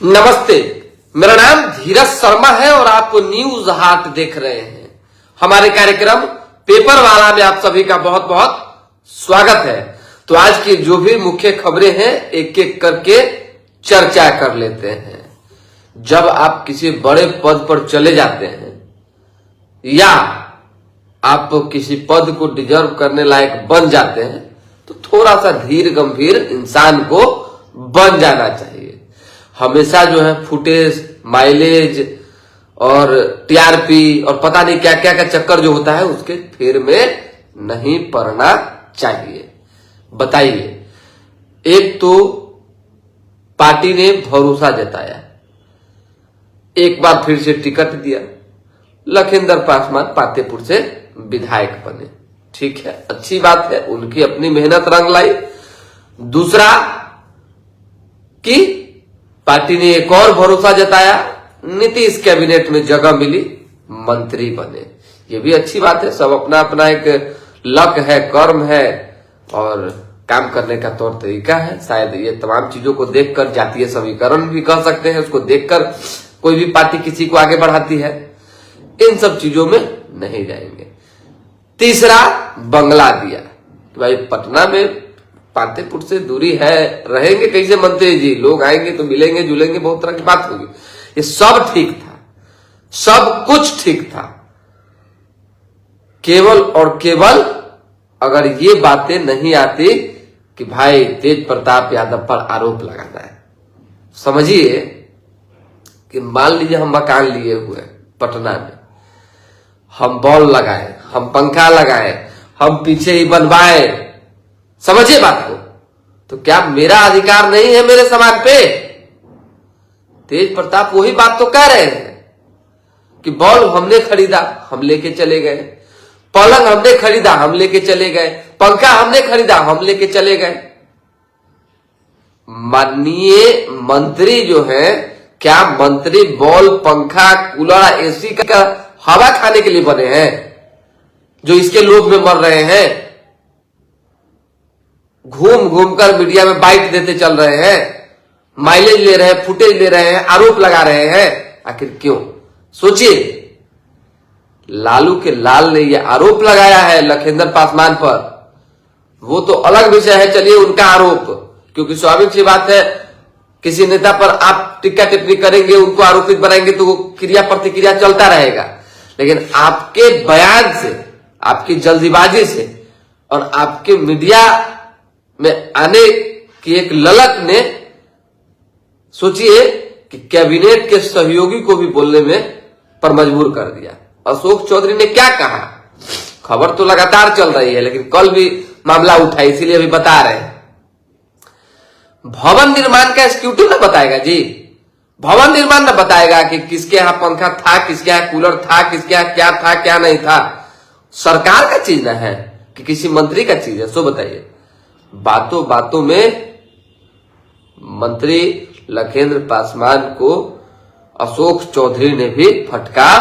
नमस्ते, मेरा नाम धीरज शर्मा है और आप न्यूज हाट देख रहे हैं। हमारे कार्यक्रम पेपर वाला में आप सभी का बहुत बहुत स्वागत है। तो आज की जो भी मुख्य खबरें हैं एक एक करके चर्चा कर लेते हैं। जब आप किसी बड़े पद पर चले जाते हैं या आप किसी पद को डिजर्व करने लायक बन जाते हैं तो थोड़ा सा धीर गंभीर इंसान को बन जाना चाहिए। हमेशा जो है फुटेज, माइलेज और टीआरपी और पता नहीं क्या क्या का चक्कर जो होता है उसके फेर में नहीं पड़ना चाहिए। बताइए, एक तो पार्टी ने भरोसा जताया, एक बार फिर से टिकट दिया, लखिंदर पासवान पातेपुर से विधायक बने। ठीक है, अच्छी बात है, उनकी अपनी मेहनत रंग लाई। दूसरा कि पार्टी ने एक और भरोसा जताया, नीतीश कैबिनेट में जगह मिली, मंत्री बने। ये भी अच्छी बात है। सब अपना अपना एक लक है, कर्म है और काम करने का तौर तरीका है। शायद ये तमाम चीजों को देखकर जातीय समीकरण भी कह सकते हैं, उसको देखकर कोई भी पार्टी किसी को आगे बढ़ाती है। इन सब चीजों में नहीं जाएंगे। तीसरा बंगला दिया कि भाई पटना में पातेपुर से दूरी है, रहेंगे कैसे मंत्री जी, लोग आएंगे तो मिलेंगे जुलेंगे, बहुत तरह की बात होगी। ये सब ठीक था, सब कुछ ठीक था, केवल और केवल अगर ये बातें नहीं आती कि भाई तेज प्रताप यादव पर आरोप लगाना है। समझिए कि मान लीजिए हम मकान लिए हुए पटना में, हम बॉल लगाए, हम पंखा लगाए, हम पीछे ही बनवाए, समझिए बात को, तो क्या मेरा अधिकार नहीं है मेरे सामान पे? तेज प्रताप वही बात तो कह रहे हैं कि बॉल हमने खरीदा, हम लेके चले गए, पलंग हमने खरीदा, हम लेके चले गए, पंखा हमने खरीदा, हम लेके चले गए। माननीय मंत्री जो है, क्या मंत्री बॉल, पंखा, कूलर, एसी का हवा खाने के लिए बने हैं जो इसके लोभ में मर रहे हैं? घूम घूम कर मीडिया में बाइट देते चल रहे हैं, माइलेज ले रहे हैं, फुटेज ले रहे हैं, आरोप लगा रहे हैं। आखिर क्यों? सोचिए, लालू के लाल ने यह आरोप लगाया है लखिंदर पासवान पर, वो तो अलग विषय है, चलिए उनका आरोप, क्योंकि स्वाभाविक सी बात है किसी नेता पर आप टिक्का टिप्पणी करेंगे, उनको आरोपित बनाएंगे तो वो क्रिया प्रतिक्रिया चलता रहेगा। लेकिन आपके बयान से, आपकी जल्दीबाजी से और आपके मीडिया में आने की एक ललक ने, सोचिए कि कैबिनेट के सहयोगी को भी बोलने में पर मजबूर कर दिया। अशोक चौधरी ने क्या कहा? खबर तो लगातार चल रही है, लेकिन कल भी मामला उठा, इसीलिए अभी बता रहे हैं। भवन निर्माण का एग्जीक्यूटिव ना बताएगा जी, भवन निर्माण ना बताएगा कि किसके यहां पंखा था, किसके यहां कूलर था, किसके यहां क्या था क्या नहीं था। सरकार का चीज ना है कि किसी मंत्री का चीज है। सो बताइए, बातों बातों में मंत्री लखिंदर पासवान को अशोक चौधरी ने भी फटका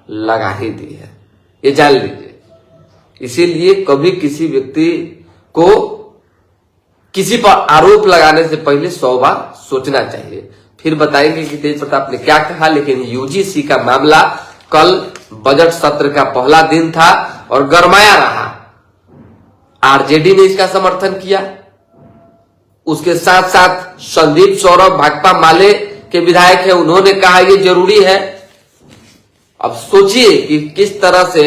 लगा ही दी है, ये जान लीजिए। इसीलिए कभी किसी व्यक्ति को किसी पर आरोप लगाने से पहले 100 बार सोचना चाहिए। फिर बताएंगे कि तेज प्रताप ने क्या कहा। लेकिन यूजीसी का मामला, कल बजट सत्र का पहला दिन था और गरमाया रहा। आरजेडी ने इसका समर्थन किया, उसके साथ साथ संदीप सौरभ भाकपा माले के विधायक है, उन्होंने कहा यह जरूरी है। अब सोचिए कि किस तरह से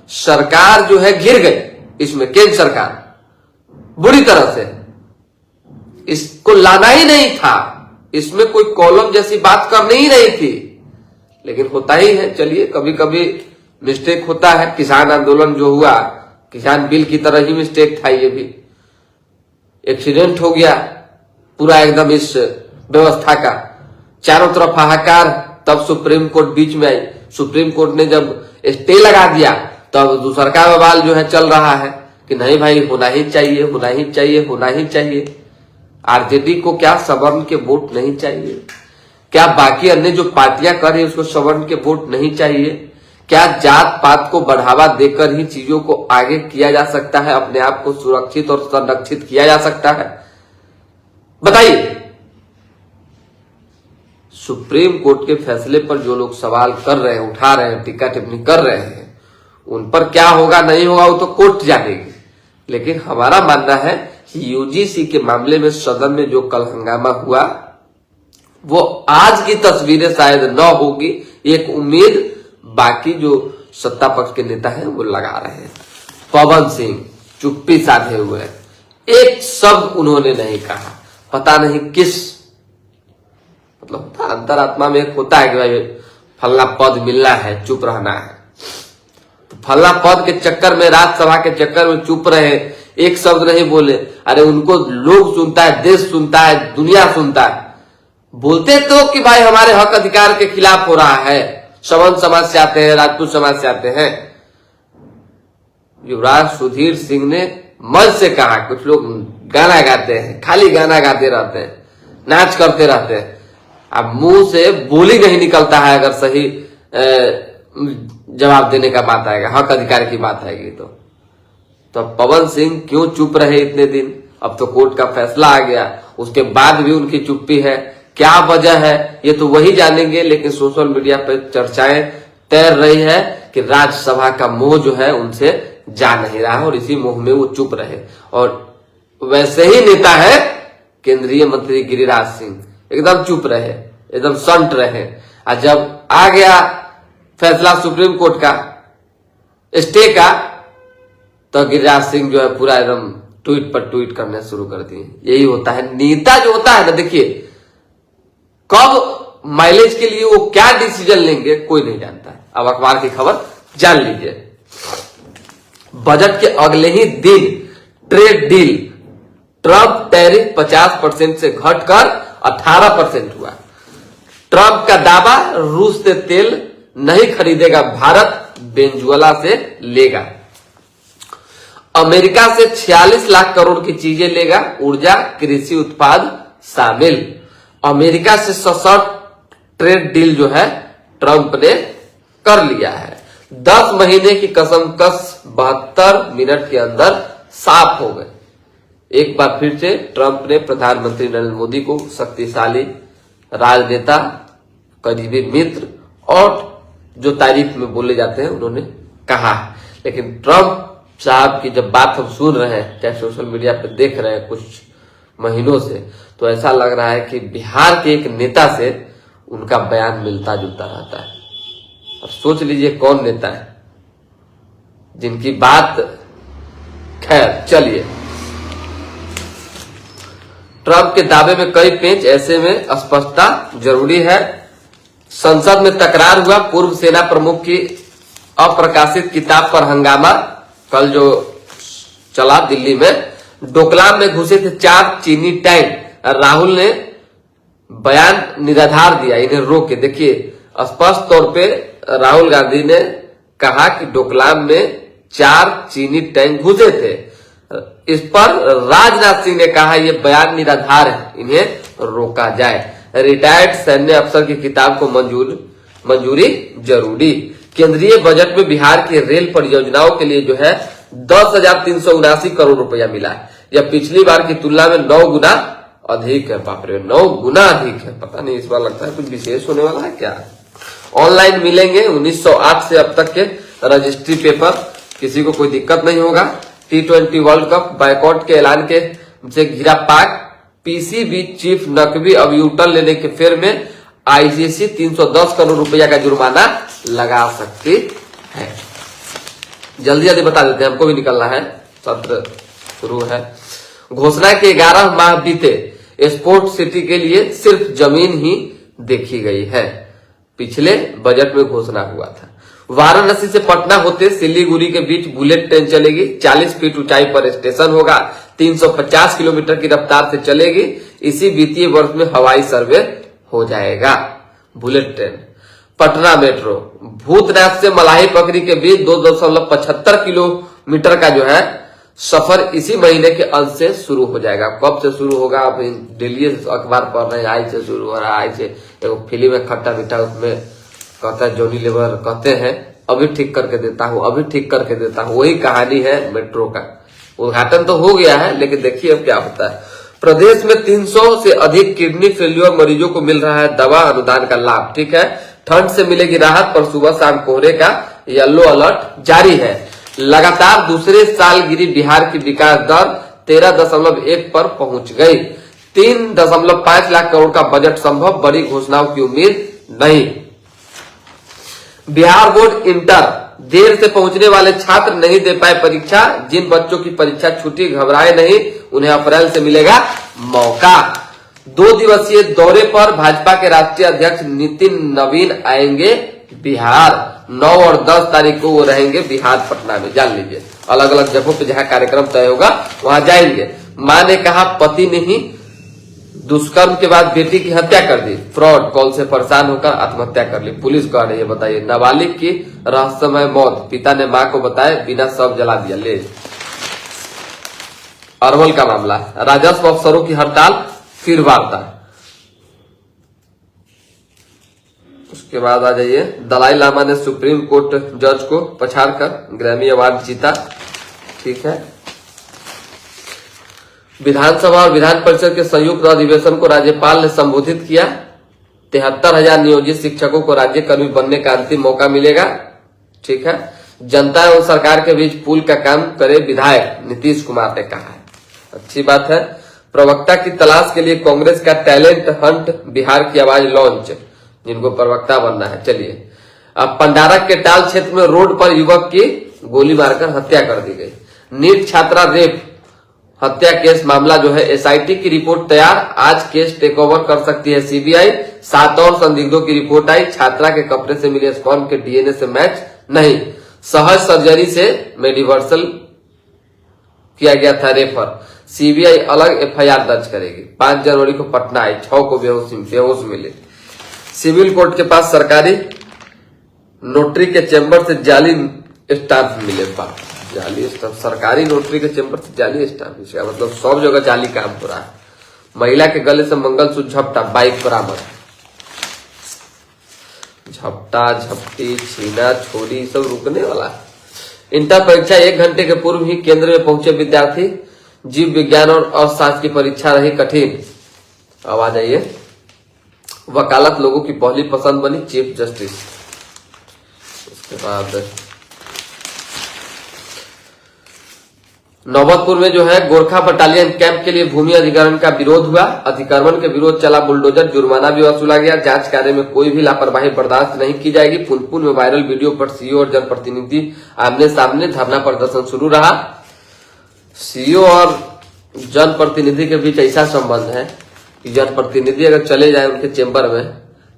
सरकार जो है घिर गई इसमें, केंद्र सरकार बुरी तरह से। इसको लाना ही नहीं था, इसमें कोई कॉलम जैसी बात करनी ही नहीं थी, लेकिन होता ही है। चलिए, कभी कभी मिस्टेक होता है। किसान आंदोलन जो हुआ, किसान बिल की तरह ही मिस्टेक था, ये भी एक्सीडेंट हो गया पूरा एकदम इस व्यवस्था का, चारों तरफ हाहाकार। तब सुप्रीम कोर्ट बीच में आई, सुप्रीम कोर्ट ने जब स्टे लगा दिया तब दूसरा का बवाल जो है चल रहा है कि नहीं भाई होना ही चाहिए, होना ही चाहिए, होना ही चाहिए। आरजेडी को क्या सवर्ण के वोट नहीं चाहिए? क्या बाकी अन्य जो पार्टियां कर रही है उसको सवर्ण के वोट नहीं चाहिए? क्या जात पात को बढ़ावा देकर ही चीजों को आगे किया जा सकता है, अपने आप को सुरक्षित और संरक्षित किया जा सकता है? बताइए। सुप्रीम कोर्ट के फैसले पर जो लोग सवाल कर रहे हैं, उठा रहे हैं, टीका टिप्पणी कर रहे हैं, उन पर क्या होगा नहीं होगा वो तो कोर्ट जानेगी। लेकिन हमारा मानना है कि यूजीसी के मामले में सदन में जो कल हंगामा हुआ वो आज की तस्वीरें शायद न होगी, एक उम्मीद बाकी जो सत्ता पक्ष के नेता हैं वो लगा रहे हैं। पवन सिंह चुप्पी साधे हुए, एक शब्द उन्होंने नहीं कहा। पता नहीं किस मतलब अंतरात्मा में एक होता है कि भाई फल्ला पद मिलना है, चुप रहना है, तो फल्ला पद के चक्कर में, राज्यसभा के चक्कर में चुप रहे, एक शब्द नहीं बोले। अरे उनको लोग सुनता है, देश सुनता है, दुनिया सुनता है। बोलते तो कि भाई हमारे हक अधिकार के खिलाफ हो रहा है, सवर्ण समाज से आते हैं, राजपूत समाज से आते हैं। युवराज सुधीर सिंह ने मंच से कहा, कुछ लोग गाना गाते हैं, खाली गाना गाते रहते हैं, नाच करते रहते हैं, अब मुंह से बोली नहीं निकलता है। अगर सही जवाब देने का बात आएगा, हक अधिकार की बात आएगी तो पवन सिंह क्यों चुप रहे इतने दिन? अब तो कोर्ट का फैसला आ गया, उसके बाद भी उनकी चुप्पी है। क्या वजह है ये तो वही जानेंगे, लेकिन सोशल मीडिया पर चर्चाएं तैर रही है कि राज्यसभा का मोह जो है उनसे जा नहीं रहा और इसी मोह में वो चुप रहे। और वैसे ही नेता है केंद्रीय मंत्री गिरिराज सिंह, एकदम चुप रहे, एकदम संट रहे। और जब आ गया फैसला सुप्रीम कोर्ट का स्टे का, तो गिरिराज सिंह जो है पूरा एकदम ट्वीट पर ट्वीट करने शुरू कर दिए। यही होता है नेता जो होता है ना, देखिए कब माइलेज के लिए वो क्या डिसीजन लेंगे कोई नहीं जानता है। अब अखबार की खबर जान लीजिए। बजट के अगले ही दिन ट्रेड डील, ट्रंप टैरिफ 50% से घटकर 18% हुआ। ट्रंप का दावा, रूस से तेल नहीं खरीदेगा भारत, वेनेजुएला से लेगा। अमेरिका से 46 लाख करोड़ की चीजें लेगा, ऊर्जा कृषि उत्पाद शामिल। अमेरिका से सशर्त ट्रेड डील जो है ट्रंप ने कर लिया है। 10 महीने की कसमकस 72 मिनट के अंदर साफ हो गए। एक बार फिर से ट्रंप ने प्रधानमंत्री नरेंद्र मोदी को शक्तिशाली राजनेता, करीबी मित्र और जो तारीफ में बोले जाते हैं उन्होंने कहा। लेकिन ट्रंप साहब की जब बात हम सुन रहे हैं, चाहे सोशल मीडिया पर देख रहे हैं कुछ महीनों से, तो ऐसा लग रहा है कि बिहार के एक नेता से उनका बयान मिलता जुलता रहता है। अब सोच लीजिए कौन नेता है जिनकी बात, खैर चलिए। ट्रंप के दावे में कई पेंच, ऐसे में स्पष्टता जरूरी है। संसद में तकरार हुआ, पूर्व सेना प्रमुख की अप्रकाशित किताब पर हंगामा कल जो चला दिल्ली में। डोकलाम में घुसे थे 4 चीनी टैंक, राहुल ने बयान निराधार दिया, इन्हें रोक के। देखिए स्पष्ट तौर पे राहुल गांधी ने कहा कि डोकलाम में 4 चीनी टैंक घुसे थे। इस पर राजनाथ सिंह ने कहा यह बयान निराधार है, इन्हें रोका जाए। रिटायर्ड सैन्य अफसर की किताब को मंजूरी जरूरी। केंद्रीय बजट में बिहार की रेल परियोजनाओं के लिए जो है 10,379 करोड़ रुपया मिला है। यह पिछली बार की तुलना में 9 गुना अधिक है। बाप रे, 9 गुना अधिक है। पता नहीं इस बार लगता है कुछ विशेष होने वाला है क्या। ऑनलाइन मिलेंगे 1908 से अब तक के रजिस्ट्री पेपर, किसी को कोई दिक्कत नहीं होगा। T20 वर्ल्ड कप बायकॉट के ऐलान के से घिरा पाक। पीसीबी चीफ नकवी अब यूटर्न लेने के फेर में आईसीसी 310 करोड़ रुपया का जुर्माना लगा सकती है। जल्दी जल्दी बता देते हैं, हमको भी निकलना है, सत्र शुरू है। घोषणा के 11 माह बीते, स्पोर्ट सिटी के लिए सिर्फ जमीन ही देखी गई है। पिछले बजट में घोषणा हुआ था। वाराणसी से पटना होते सिलीगुड़ी के बीच बुलेट ट्रेन चलेगी। 40 फीट ऊंचाई पर स्टेशन होगा। 350 किलोमीटर की रफ्तार से चलेगी। इसी वित्तीय वर्ष में हवाई सर्वे हो जाएगा। Bullet train. Patna metro, Bhootnath से मलाही पकड़ी के बीच 2.75 किलोमीटर का जो है सफर इसी महीने के अंत से शुरू हो जाएगा। कब से शुरू होगा, अब डेली अखबार पढ़ रहे हैं, आज से शुरू हो रहा है। आज से एक फिल्म है खट्टा मीठा, उसमें कहता है जॉनी लीवर कहते हैं अभी ठीक करके देता हूँ, अभी ठीक करके देता हूँ। वही कहानी है मेट्रो का। उद्घाटन तो हो गया है, लेकिन देखिए अब क्या होता है। प्रदेश में 300 से अधिक किडनी फेल्यूर मरीजों को मिल रहा है दवा अनुदान का लाभ। ठीक है, ठंड से मिलेगी राहत, पर सुबह शाम कोहरे का येलो अलर्ट जारी है। लगातार दूसरे साल गिरी बिहार की विकास दर 13.1 पर पहुंच गई। 3.5 लाख करोड़ का बजट संभव, बड़ी घोषणाओं की उम्मीद नहीं। बिहार बोर्ड इंटर, देर से पहुंचने वाले छात्र नहीं दे पाए परीक्षा। जिन बच्चों की परीक्षा छूटी घबराए नहीं, उन्हें अप्रैल से मिलेगा मौका। 2 दिवसीय दौरे पर भाजपा के राष्ट्रीय अध्यक्ष नितिन नवीन आएंगे बिहार। 9 और 10 तारीख को वो रहेंगे बिहार पटना में, जान लीजिए। अलग अलग जगहों पे जहां कार्यक्रम तय होगा वहां जाएंगे। मां ने कहा पति ने ही दुष्कर्म के बाद बेटी की हत्या कर दी। फ्रॉड कॉल से परेशान होकर आत्महत्या कर ली। पुलिस कह रही है, बताइए। नाबालिग की रहस्यमय मौत, पिता ने मां को बताया, बिना शव जला दिया। ले अरवल का मामला, राजस्व अफसरों की हड़ताल, फिर वार्ता। उसके बाद आ जाइए, दलाई लामा ने सुप्रीम कोर्ट जज को पछाड़कर ग्रैमी अवार्ड जीता। ठीक है, विधानसभा और विधान परिषद के संयुक्त अधिवेशन को राज्यपाल ने संबोधित किया। 73,000 नियोजित शिक्षकों को राज्य कर्मी बनने का अंतिम मौका मिलेगा। ठीक है, जनता एवं सरकार के बीच पुल का काम करे विधायक, नीतीश कुमार ने कहा है। अच्छी बात है। प्रवक्ता की तलाश के लिए कांग्रेस का टैलेंट हंट, बिहार की आवाज लॉन्च, जिनको प्रवक्ता बनना है। चलिए, अब पंडारा के टाल क्षेत्र में रोड पर युवक की गोली मारकर हत्या कर दी गई। नीट छात्रा रेप हत्या केस मामला जो है, एसआईटी की रिपोर्ट तैयार, आज केस टेक ओवर कर सकती है सीबीआई। 7 और संदिग्धों की रिपोर्ट आई। छात्रा के कपड़े से मिले स्पर्म के डीएनए से मैच नहीं। सहज सर्जरी से मेडिवर्सल किया गया था रेफर। सीबीआई अलग एफआईआर दर्ज करेगी। 5 जनवरी को पटना आई, 6 को बेहोश मिले। सिविल कोर्ट के पास सरकारी नोटरी के चेंबर से जाली स्टाम्प मिले। जाली स्टाम्प, सरकारी नोटरी के चेंबर से जाली स्टाम्प, इसका मतलब सब जगह जाली काम हो रहा है। महिला के गले से मंगलसूत्र झपटा, बाइक बरामद। झपटा, झपटी, छीना, छोरी सब रुकने वाला है। इंटर परीक्षा 1 घंटे के पूर्व ही केंद्र में पहुंचे विद्यार्थी। जीव विज्ञान और अर्थशास्त्र की परीक्षा रही कठिन। अब आ जाइए, वकालत लोगों की पहली पसंद बनी चीफ जस्टिस। उसके बाद नौबतपुर में जो है गोरखा बटालियन कैंप के लिए भूमि अधिग्रहण का विरोध हुआ। अतिक्रमण के विरोध चला बुलडोजर, जुर्माना भी वसूला गया। जांच कार्य में कोई भी लापरवाही बर्दाश्त नहीं की जाएगी। पुनपुन में वायरल वीडियो पर सीईओ और जनप्रतिनिधि आमने सामने, धरना प्रदर्शन शुरू रहा। सीईओ और जनप्रतिनिधि के बीच ऐसा संबंध है कि जनप्रतिनिधि अगर चले जाए उनके चेंबर में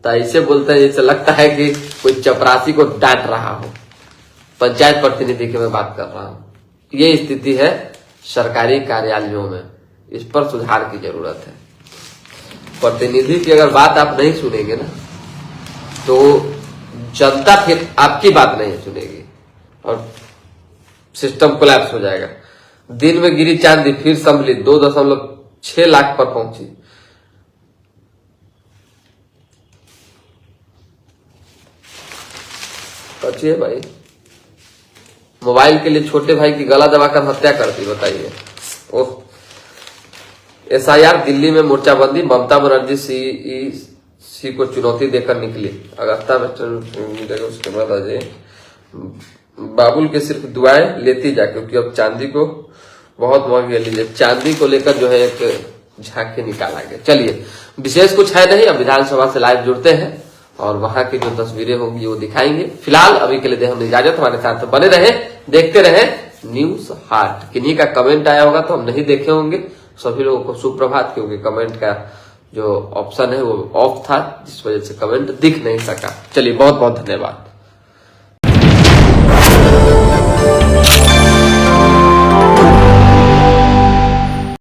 तो ऐसे बोलते हैं जैसे लगता है कि कोई चपरासी को डांट रहा हो। पंचायत प्रतिनिधि की मैं बात कर रहा हूं। ये स्थिति है सरकारी कार्यालयों में, इस पर सुधार की जरूरत है। प्रतिनिधि की अगर बात आप नहीं सुनेंगे ना तो जनता फिर आपकी बात नहीं सुनेगी और सिस्टम कोलैप्स हो जाएगा। दिन में गिरी चांदी, फिर संभली, 2.6 लाख पर पहुंची। अच्छी है भाई। मोबाइल के लिए छोटे भाई की गला दबाकर हत्या कर दी, बताइए। ओह, एसआईआर दिल्ली में मोर्चाबंदी, ममता बनर्जी सीईसी को चुनौती देकर निकली। अगस्ता में मिलेगा। उसके बाद अजय बाबुल के सिर्फ दुआएं लेती जा, क्योंकि अब चांदी को बहुत महंगी लीजिए। चांदी को लेकर जो है एक झांकी निकाला गया। चलिए, विशेष कुछ है नहीं। अब विधानसभा से लाइव जुड़ते हैं और वहां की जो तस्वीरें होंगी वो दिखाएंगे। फिलहाल अभी के लिए दे हम इजाजत। हमारे साथ बने रहे, देखते रहे न्यूज हाट। किन्हीं का कमेंट आया होगा तो हम नहीं देखे होंगे। सभी लोगों को सुप्रभात, क्योंकि कमेंट का जो ऑप्शन है वो ऑफ था, जिस वजह से कमेंट दिख नहीं सका। चलिए, बहुत बहुत धन्यवाद।